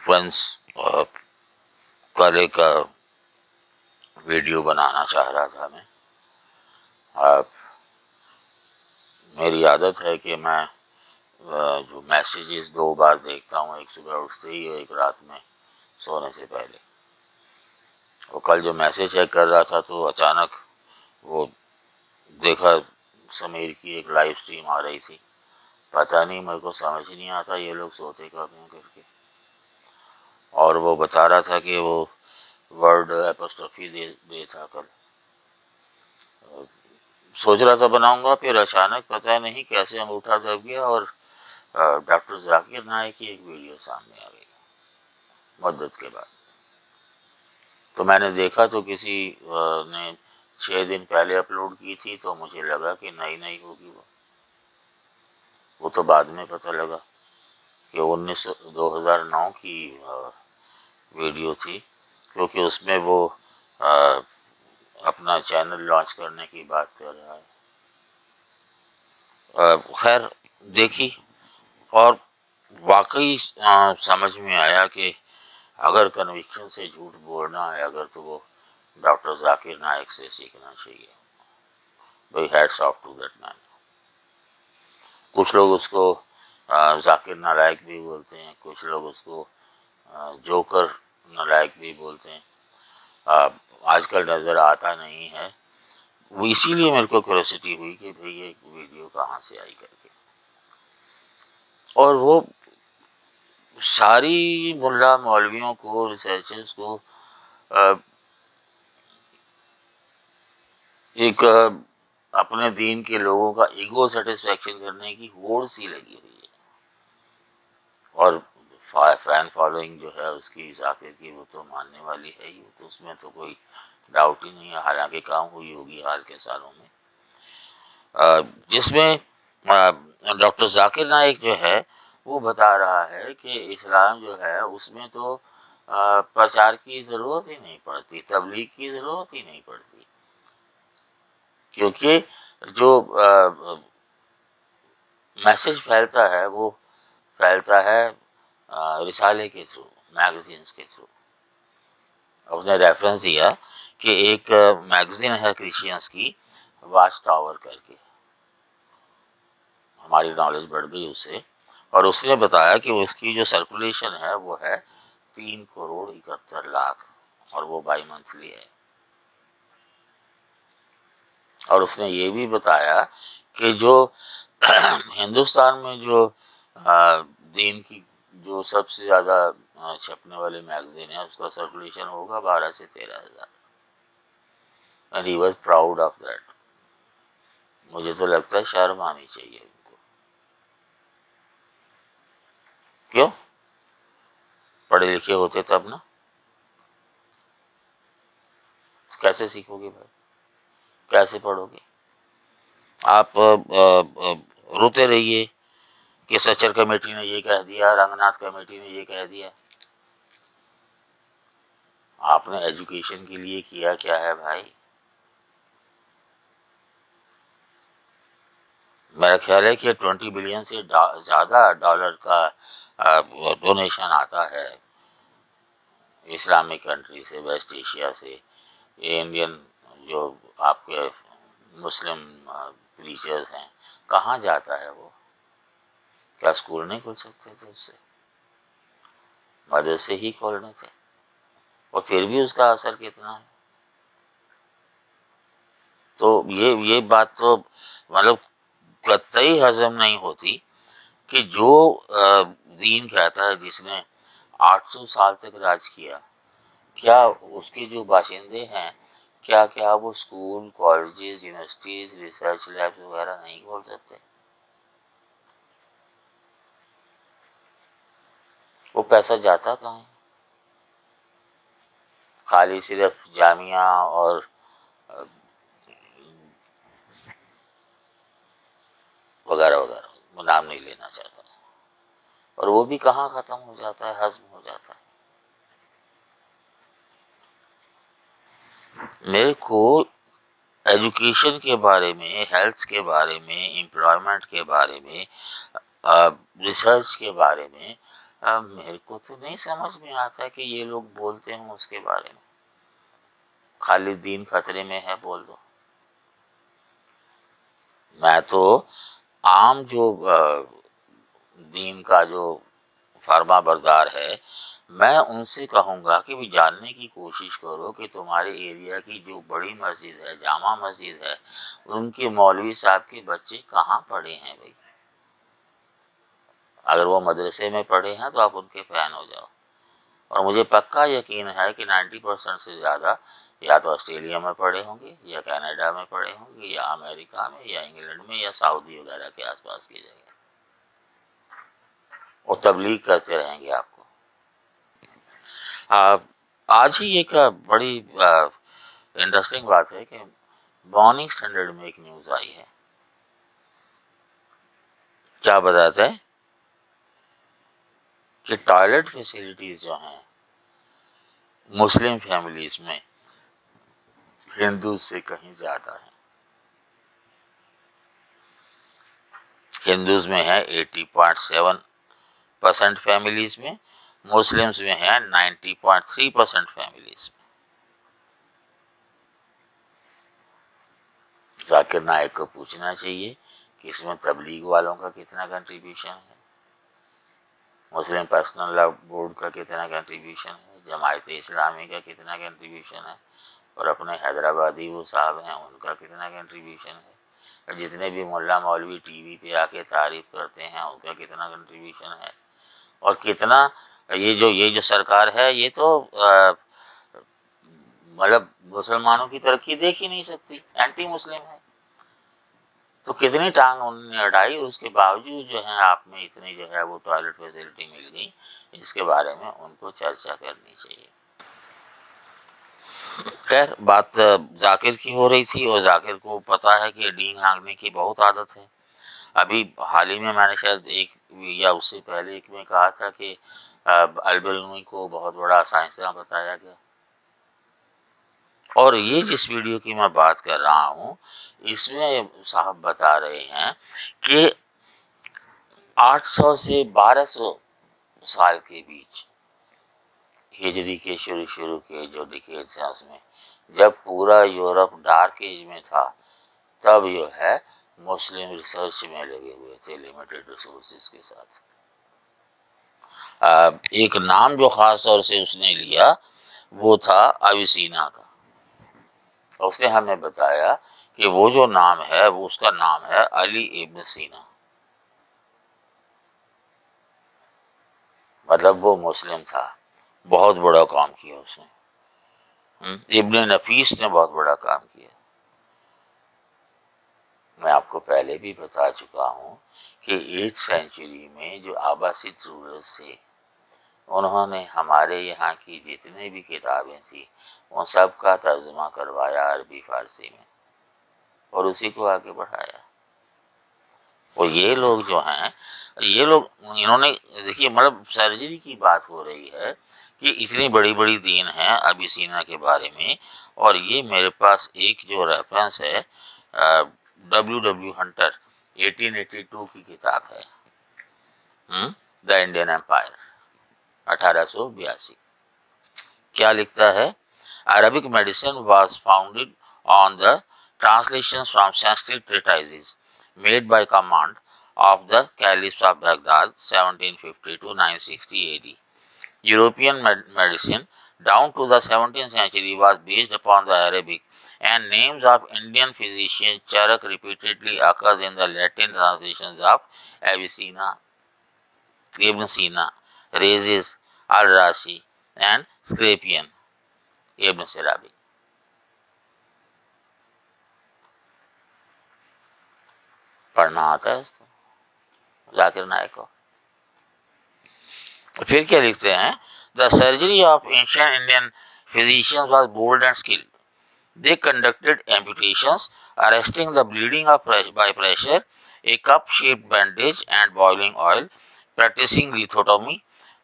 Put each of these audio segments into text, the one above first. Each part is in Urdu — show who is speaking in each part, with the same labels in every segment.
Speaker 1: فرینڈس کرے کا ویڈیو بنانا چاہ رہا تھا میں. میری عادت ہے کہ میں جو میسیجز 2 بار دیکھتا ہوں، ایک صبح اٹھتے ہی اور ایک رات میں سونے سے پہلے. اور کل جو میسیج چیک کر رہا تھا تو اچانک وہ دیکھا سمیر کی ایک لائیو سٹریم آ رہی تھی. پتہ نہیں، میرے کو سمجھ نہیں آتا یہ لوگ سوتے کب ہیں کر کے. اور وہ بتا رہا تھا کہ وہ ورڈ اپوسٹرفی دے تھا کل. سوچ رہا تھا بناؤں گا، پھر اچانک پتہ نہیں کیسے انگوٹھا دب گیا اور ڈاکٹر ذاکر نائک کی ایک ویڈیو سامنے آ گئی مدت کے بعد. تو میں نے دیکھا تو کسی نے 6 دن پہلے اپلوڈ کی تھی، تو مجھے لگا کہ نئی ہوگی. وہ تو بعد میں پتہ لگا کہ 2009 کی ویڈیو تھی، کیونکہ اس میں وہ اپنا چینل لانچ کرنے کی بات کر رہا ہے. خیر دیکھی، اور واقعی سمجھ میں آیا کہ اگر کنوکشن سے جھوٹ بولنا ہے اگر، تو وہ ڈاکٹر ذاکر نائک سے سیکھنا چاہیے. بھائی ہیٹس آف ٹو دیٹ مین. کچھ لوگ اس کو ذاکر نالائق بھی بولتے ہیں، کچھ لوگ اس کو جوکر نالائق بھی بولتے ہیں. آج کل نظر آتا نہیں ہے. وہ اسی لیے میرے کو کیوریوسٹی ہوئی کہ بھئی یہ ویڈیو کہاں سے آئی کر کے. اور وہ ساری ملا مولویوں کو، ریسرچرز کو ایک اپنے دین کے لوگوں کا ایگو سیٹسفیکشن کرنے کی ہوڑ سی لگی ہوئی ہے. اور فین فالوئنگ جو ہے اس کی ذاکر کی، وہ تو ماننے والی ہے ہی، تو اس میں تو کوئی ڈاؤٹ ہی نہیں ہے. حالانکہ کام ہوئی ہوگی حال کے سالوں میں، جس میں ڈاکٹر ذاکر نائک جو ہے وہ بتا رہا ہے کہ اسلام جو ہے اس میں تو پرچار کی ضرورت ہی نہیں پڑتی، تبلیغ کی ضرورت ہی نہیں پڑتی، کیونکہ جو میسج پھیلتا ہے وہ پھیلتا ہے رسالے کے تھرو، میگزینس کے تھرو. اس نے ریفرنس دیا کہ ایک میگزین ہے کرسچینس کی، واچ ٹاور کر کے. ہماری نالج بڑھ گئی اس سے، اور اس نے بتایا کہ اس کی جو سرکولیشن ہے وہ ہے 3,71,00,000، اور وہ بائی منتھلی ہے. اور اس نے یہ بھی بتایا کہ جو ہندوستان میں جو دین کی جو سب سے زیادہ چھپنے والے میگزین ہے اس کا سرکولیشن ہوگا 12 سے 13,000. And he was proud of that. مجھے تو لگتا ہے شرم آنی چاہیے ان کو. کیوں؟ پڑھے لکھے ہوتے تب نا. کیسے سیکھو گے بھائی؟ کیسے پڑھو گے؟ آپ روتے رہیے کہ سچر کمیٹی نے یہ کہہ دیا، رنگ ناتھ کمیٹی نے یہ کہہ دیا. آپ نے ایجوکیشن کے لیے کیا کیا ہے بھائی؟ میرا خیال ہے کہ 20 بلین سے زیادہ ڈالر کا ڈونیشن آتا ہے اسلامک کنٹری سے، ویسٹ ایشیا سے. یہ انڈین جو آپ کے مسلم پریچرز ہیں، کہاں جاتا ہے وہ؟ کیا اسکول نہیں کھول سکتے تھے اس سے؟ مدرسے ہی کھولنے تھے. اور پھر بھی اس کا اثر کتنا ہے. تو یہ بات تو مطلب قطعی ہضم نہیں ہوتی کہ جو دین کہتا ہے جس نے 800 سال تک راج کیا، کیا اس کے جو باشندے ہیں کیا وہ school, colleges, universities, research labs وغیرہ نہیں کھول سکتے؟ وہ پیسہ جاتا کہاں ہے؟ خالی صرف جامعہ اور وغیرہ وغیرہ، وہ نام نہیں لینا چاہتا. اور وہ بھی کہاں ختم ہو جاتا ہے، ہضم ہو جاتا ہے. میرے کو ایجوکیشن کے بارے میں، ہیلتھ کے بارے میں، امپلائمنٹ کے بارے میں، ریسرچ کے بارے میں میرے کو تو نہیں سمجھ میں آتا کہ یہ لوگ بولتے ہوں اس کے بارے میں. خالی دین خطرے میں ہے بول دو. میں تو عام جو دین کا جو فرما بردار ہے میں ان سے کہوں گا کہ بھی جاننے کی کوشش کرو کہ تمہارے ایریا کی جو بڑی مسجد ہے، جامع مسجد ہے، ان کے مولوی صاحب کے بچے کہاں پڑھے ہیں بھائی. اگر وہ مدرسے میں پڑھے ہیں تو آپ ان کے فین ہو جاؤ. اور مجھے پکا یقین ہے کہ 90% سے زیادہ یا تو آسٹریلیا میں پڑھے ہوں گے، یا کینیڈا میں پڑھے ہوں گے، یا امریکہ میں، یا انگلینڈ میں، یا سعودی وغیرہ کے آس پاس کی جگہ. وہ تبلیغ کرتے رہیں گے آپ کو. آج ہی ایک بڑی انٹرسٹنگ بات ہے کہ مارننگ اسٹینڈرڈ میں ایک نیوز آئی ہے. کیا بتاتا ہے کہ ٹوائلٹ فیسلٹیز جو ہیں مسلم فیملیز میں ہندوز سے کہیں زیادہ ہیں. ہندوز میں ہے 80.7% فیملیز میں، مسلمز میں ہے 90.3% فیملیز میں. ذاکر نائک کو پوچھنا چاہیے کہ اس میں تبلیغ والوں کا کتنا کنٹریبیوشن ہے، مسلم پرسنل لا بورڈ کا کتنا کنٹریبیوشن ہے، جماعت اسلامی کا کتنا کنٹریبیوشن ہے، اور اپنے حیدرآبادی وہ صاحب ہیں ان کا کتنا کنٹریبیوشن ہے، اور جتنے بھی ملا مولوی ٹی وی پہ آ کے تعریف کرتے ہیں ان کا کتنا کنٹریبیوشن ہے. اور کتنا یہ جو سرکار ہے یہ تو مطلب مسلمانوں کی ترقی دیکھ ہی نہیں سکتی، اینٹی مسلم ہے. تو کتنی ٹانگ انہوں نے اڑائی، اور اس کے باوجود جو ہے آپ میں اتنی جو ہے وہ ٹوائلٹ فیسلٹی مل گئی. اس کے بارے میں ان کو چرچا کرنی چاہیے. خیر بات ذاکر کی ہو رہی تھی، اور ذاکر کو پتہ ہے کہ ڈینگ ہانکنے کی بہت عادت ہے. ابھی حال ہی میں نے شاید ایک یا اس سے پہلے ایک میں کہا تھا کہ البرونی کو بہت بڑا سائنسداں بتایا گیا. اور یہ جس ویڈیو کی میں بات کر رہا ہوں اس میں صاحب بتا رہے ہیں کہ 800 سے 1200 سال کے بیچ ہجری کے شروع کے جو ڈیکیڈز ہیں اس میں جب پورا یورپ ڈارک ایج میں تھا تب جو ہے مسلم ریسرچ میں لگے ہوئے تھے لیمیٹڈ ریسورسز کے ساتھ. ایک نام جو خاص طور سے اس نے لیا وہ تھا اویسینا کا. اس نے ہمیں بتایا کہ وہ جو نام ہے وہ اس کا نام ہے علی ابن سینا. مطلب وہ مسلم تھا، بہت بڑا کام کیا اس نے. ابن نفیس نے بہت بڑا کام کیا. میں آپ کو پہلے بھی بتا چکا ہوں کہ 8th سینچری میں جو آباسد رولرز تھے انہوں نے ہمارے یہاں کی جتنے بھی کتابیں تھیں ان سب کا ترجمہ کروایا عربی فارسی میں اور اسی کو آگے بڑھایا. اور یہ لوگ جو ہیں یہ لوگ انہوں نے دیکھیے مطلب سرجری کی بات ہو رہی ہے کہ اتنی بڑی بڑی دین ہے ابیسینا کے بارے میں. اور یہ میرے پاس ایک جو ریفرنس ہے W ہنٹر 1882 کی کتاب ہے دا انڈین امپائر 1882. کیا لکھتا ہے؟ Arabic medicine was founded on the translations from Sanskrit treatises made by command of the Caliphs of Baghdad 1750 to 960 AD. European medicine down to the 17th century was based upon the Arabic, and names of Indian physician Charak repeatedly occurs in the Latin translations of Avicenna, Ibn Sina, Rhazes, Al-Rashi and Serapion, Ibn Sirabi. پڑھنا آتا ہے اس کو ذاکر نائک کو. پھر کیا لکھتے ہیں؟ The surgery of ancient Indian physicians was bold and skilled. They conducted amputations, arresting the bleeding by pressure, a cup-shaped bandage and boiling oil, practicing lithotomy,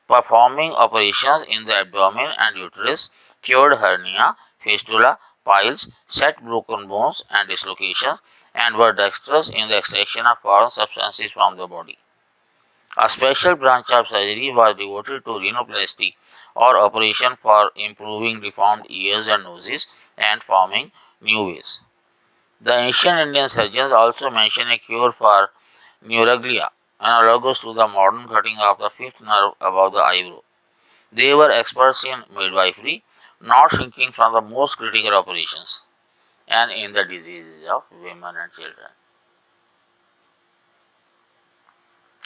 Speaker 1: performing operations in the abdomen and uterus, cured hernia, fistula, piles, set broken bones and dislocations, and were dexterous in the extraction of foreign substances from the body. A special branch of surgery was devoted to rhinoplasty or operation for improving deformed ears and noses and forming new ways. The ancient Indian surgeons also mention a cure for neuralgia, analogous to the modern cutting of the fifth nerve above the eyebrow. They were experts in midwifery, not shrinking from the most critical operations, and in the diseases of women and children.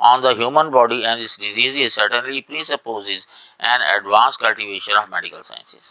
Speaker 1: On the human body and its diseases certainly presupposes an advanced cultivation of medical sciences.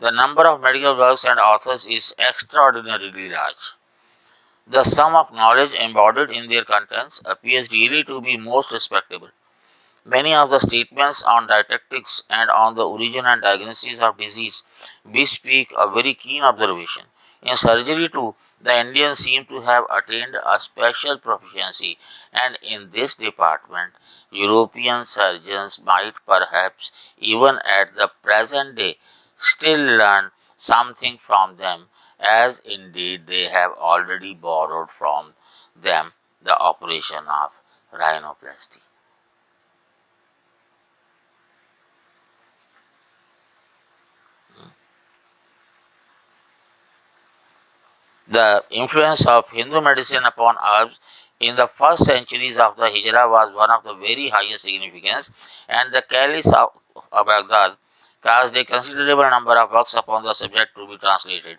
Speaker 1: the number of medical works and authors is extraordinarily large. The sum of knowledge embodied in their contents appears really to be most respectable. Many of the statements on dietetics and on the origin and diagnosis of disease bespeak a very keen observation. In surgery too, the Indians seem to have attained a special proficiency, and in this department, European surgeons might perhaps even at the present day still learn something from them, as indeed they have already borrowed from them the operation of rhinoplasty. The influence of Hindu medicine upon herbs in the first centuries of the Hijra was one of the very highest significance, and the Caliphs of Baghdad caused a considerable number of works upon the subject to be translated.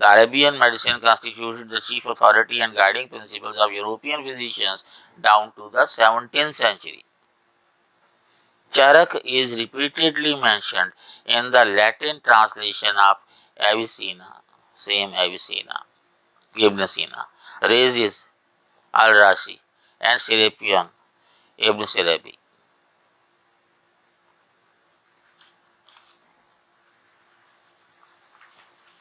Speaker 1: The Arabian medicine constituted the chief authority and guiding principles of European physicians down to the 17th century. Charak is repeatedly mentioned in the Latin translation of Avicenna, same Avicenna, Ibn Sina, Rhazes, Al-Rashi, and Serapion, Ibn Sirabi.